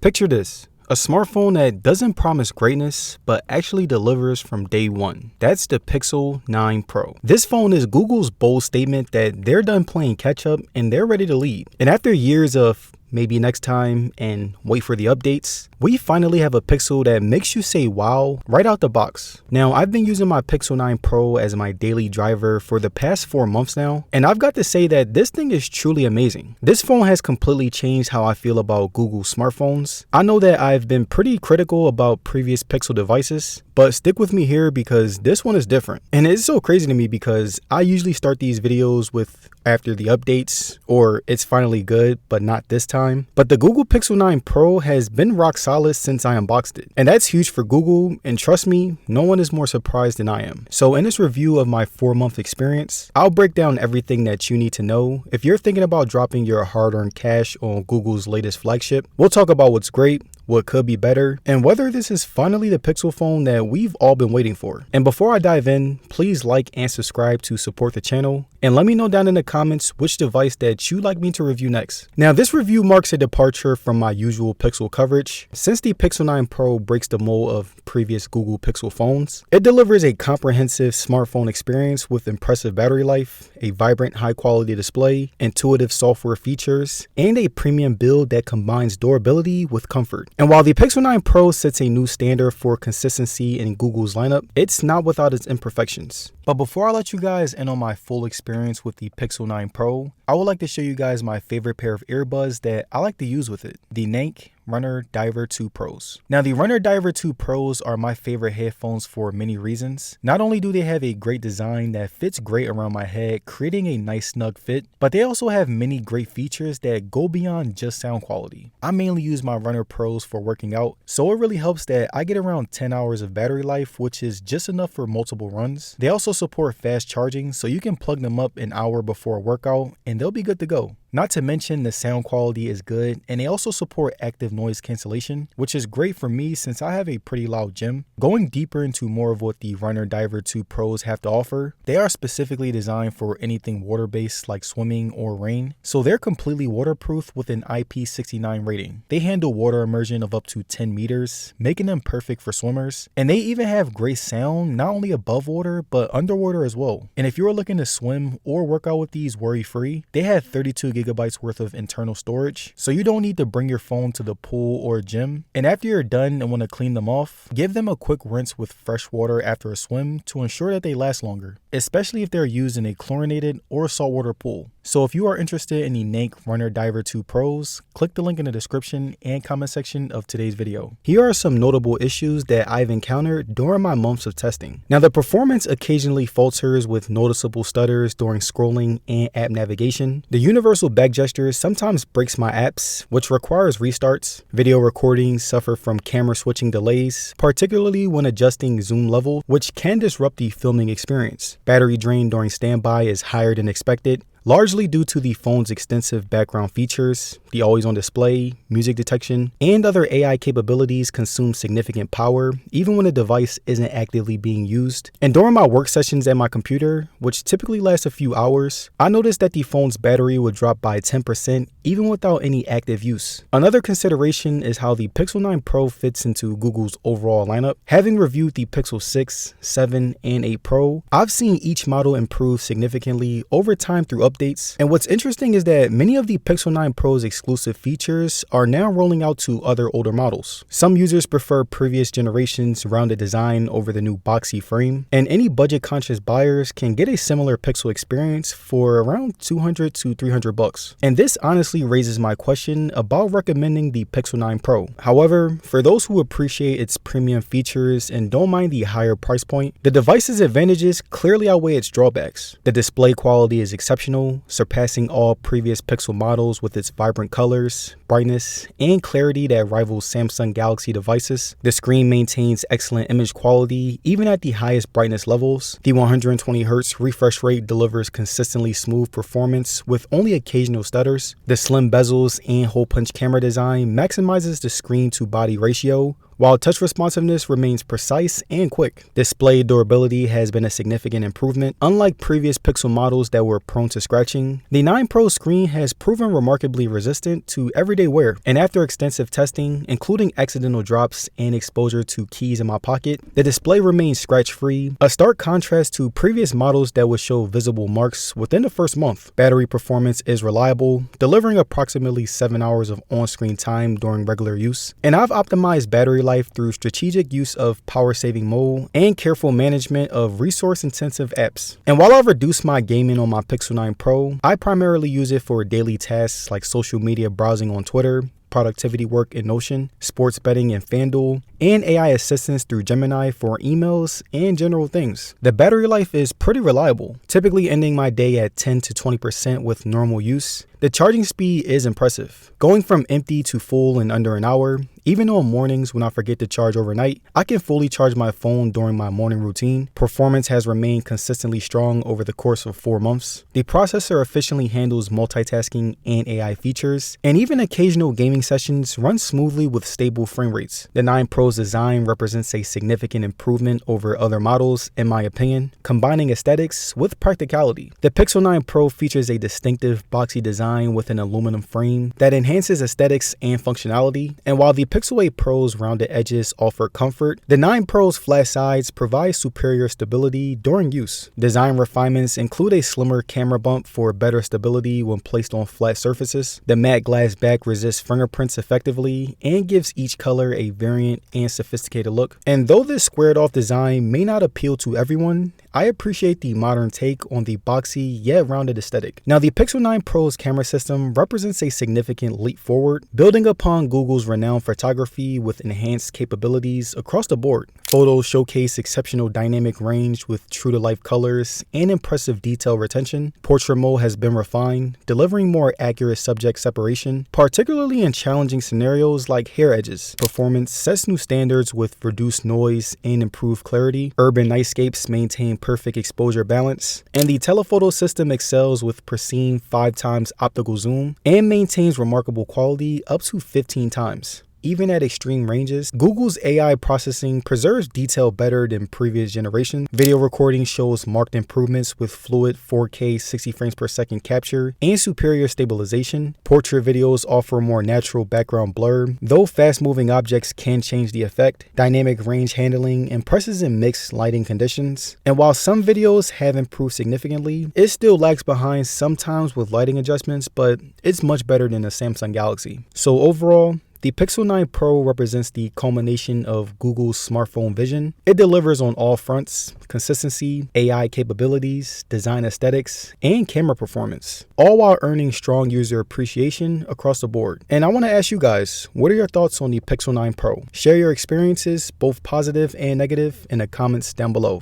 Picture this. A smartphone that doesn't promise greatness, but actually delivers from day one. That's the Pixel 9 Pro. This phone is Google's bold statement that they're done playing catch up and they're ready to lead. And after years of maybe next time and wait for the updates, we finally have a Pixel that makes you say wow right out the box. Now, I've been using my Pixel 9 Pro as my daily driver for the past 4 months now, and I've got to say that this thing is truly amazing. This phone has completely changed how I feel about Google smartphones. I know that I've been pretty critical about previous Pixel devices, but stick with me here because this one is different. And it's so crazy to me because I usually start these videos with after the updates or it's finally good, but not this time. But the Google Pixel 9 Pro has been rock solid since I unboxed it. And that's huge for Google, and trust me, no one is more surprised than I am. So in this review of my 4-month experience, I'll break down everything that you need to know if you're thinking about dropping your hard-earned cash on Google's latest flagship. We'll talk about what's great, what could be better, and whether this is finally the Pixel phone that we've all been waiting for. And before I dive in, please like and subscribe to support the channel, and let me know down in the comments which device that you'd like me to review next. Now, this review marks a departure from my usual Pixel coverage. Since the Pixel 9 Pro breaks the mold of previous Google Pixel phones, it delivers a comprehensive smartphone experience with impressive battery life, a vibrant high-quality display, intuitive software features, and a premium build that combines durability with comfort. And while the Pixel 9 Pro sets a new standard for consistency in Google's lineup, it's not without its imperfections. But before I let you guys in on my full experience with the Pixel 9 Pro, I would like to show you guys my favorite pair of earbuds that I like to use with it, the Nank Runner Diver 2 Pros. Now, the Runner Diver 2 Pros are my favorite headphones for many reasons. Not only do they have a great design that fits great around my head, creating a nice snug fit, but they also have many great features that go beyond just sound quality. I mainly use my Runner Pros for working out, so it really helps that I get around 10 hours of battery life, which is just enough for multiple runs. They also support fast charging, so you can plug them up an hour before a workout and they'll be good to go. Not to mention the sound quality is good, and they also support active noise cancellation, which is great for me since I have a pretty loud gym. Going deeper into more of what the Runner Diver 2 Pros have to offer, they are specifically designed for anything water-based like swimming or rain, so they're completely waterproof with an IP69 rating. They handle water immersion of up to 10 meters, making them perfect for swimmers, and they even have great sound not only above water, but underwater as well. And if you're looking to swim or work out with these worry-free, they have 32 gigabytes worth of internal storage, so you don't need to bring your phone to the pool or gym. And after you're done and want to clean them off, give them a quick rinse with fresh water after a swim to ensure that they last longer, especially if they're used in a chlorinated or saltwater pool. So if you are interested in the Nank Runner Diver 2 Pros, click the link in the description and comment section of today's video. Here are some notable issues that I've encountered during my months of testing. Now, the performance occasionally falters with noticeable stutters during scrolling and app navigation. The universal back gesture sometimes breaks my apps, which requires restarts. Video recordings suffer from camera switching delays, particularly when adjusting zoom level, which can disrupt the filming experience. Battery drain during standby is higher than expected, largely due to the phone's extensive background features. The always-on display, music detection, and other AI capabilities consume significant power, even when the device isn't actively being used. And during my work sessions at my computer, which typically last a few hours, I noticed that the phone's battery would drop by 10% even without any active use. Another consideration is how the Pixel 9 Pro fits into Google's overall lineup. Having reviewed the Pixel 6, 7, and 8 Pro, I've seen each model improve significantly over time through updates. And what's interesting is that many of the Pixel 9 Pro's exclusive features are now rolling out to other older models. Some users prefer previous generations' rounded design over the new boxy frame, and any budget-conscious buyers can get a similar Pixel experience for around $200 to $300. And this honestly raises my question about recommending the Pixel 9 Pro. However, for those who appreciate its premium features and don't mind the higher price point, the device's advantages clearly outweigh its drawbacks. The display quality is exceptional, surpassing all previous Pixel models with its vibrant colors, brightness, and clarity that rivals Samsung Galaxy devices. The screen maintains excellent image quality even at the highest brightness levels. The 120Hz refresh rate delivers consistently smooth performance with only occasional stutters. The slim bezels and hole punch camera design maximizes the screen to body ratio, while touch responsiveness remains precise and quick. Display durability has been a significant improvement. Unlike previous Pixel models that were prone to scratching, the 9 Pro screen has proven remarkably resistant to everyday wear, and after extensive testing, including accidental drops and exposure to keys in my pocket, the display remains scratch-free, a stark contrast to previous models that would show visible marks within the first month. Battery performance is reliable, delivering approximately 7 hours of on-screen time during regular use, and I've optimized battery life through strategic use of power-saving mode and careful management of resource-intensive apps. And while I've reduced my gaming on my Pixel 9 Pro, I primarily use it for daily tasks like social media browsing on Twitter, productivity work in Notion, sports betting in FanDuel, and AI assistance through Gemini for emails and general things. The battery life is pretty reliable, typically ending my day at 10 to 20% with normal use. The charging speed is impressive, going from empty to full in under an hour. Even on mornings when I forget to charge overnight, I can fully charge my phone during my morning routine. Performance has remained consistently strong over the course of 4 months. The processor efficiently handles multitasking and AI features, and even occasional gaming sessions run smoothly with stable frame rates. The 9 Pro's design represents a significant improvement over other models, in my opinion, combining aesthetics with practicality. The Pixel 9 Pro features a distinctive boxy design with an aluminum frame that enhances aesthetics and functionality, and while the Pixel 8 Pro's rounded edges offer comfort, the 9 Pro's flat sides provide superior stability during use. Design refinements include a slimmer camera bump for better stability when placed on flat surfaces. The matte glass back resists fingerprints effectively and gives each color a variant and sophisticated look. And though this squared-off design may not appeal to everyone, I appreciate the modern take on the boxy yet rounded aesthetic. Now, the Pixel 9 Pro's camera system represents a significant leap forward, building upon Google's renowned photography with enhanced capabilities across the board. Photos showcase exceptional dynamic range with true-to-life colors and impressive detail retention. Portrait mode has been refined, delivering more accurate subject separation, particularly in challenging scenarios like hair edges. Performance sets new standards with reduced noise and improved clarity. Urban nightscapes maintain perfect exposure balance, and the telephoto system excels with pristine 5x optical zoom and maintains remarkable quality up to 15 times. Even at extreme ranges, Google's AI processing preserves detail better than previous generations. Video recording shows marked improvements with fluid 4K 60 frames per second capture and superior stabilization. Portrait videos offer more natural background blur, though fast-moving objects can change the effect. Dynamic range handling impresses in mixed lighting conditions. And while some videos have improved significantly, it still lags behind sometimes with lighting adjustments, but it's much better than the Samsung Galaxy. So overall, the Pixel 9 Pro represents the culmination of Google's smartphone vision. It delivers on all fronts: consistency, AI capabilities, design aesthetics, and camera performance, all while earning strong user appreciation across the board. And I want to ask you guys, what are your thoughts on the Pixel 9 Pro? Share your experiences, both positive and negative, in the comments down below.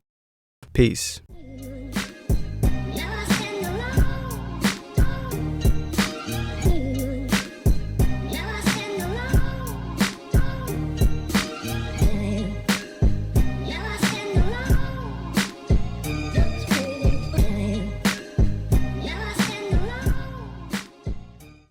Peace.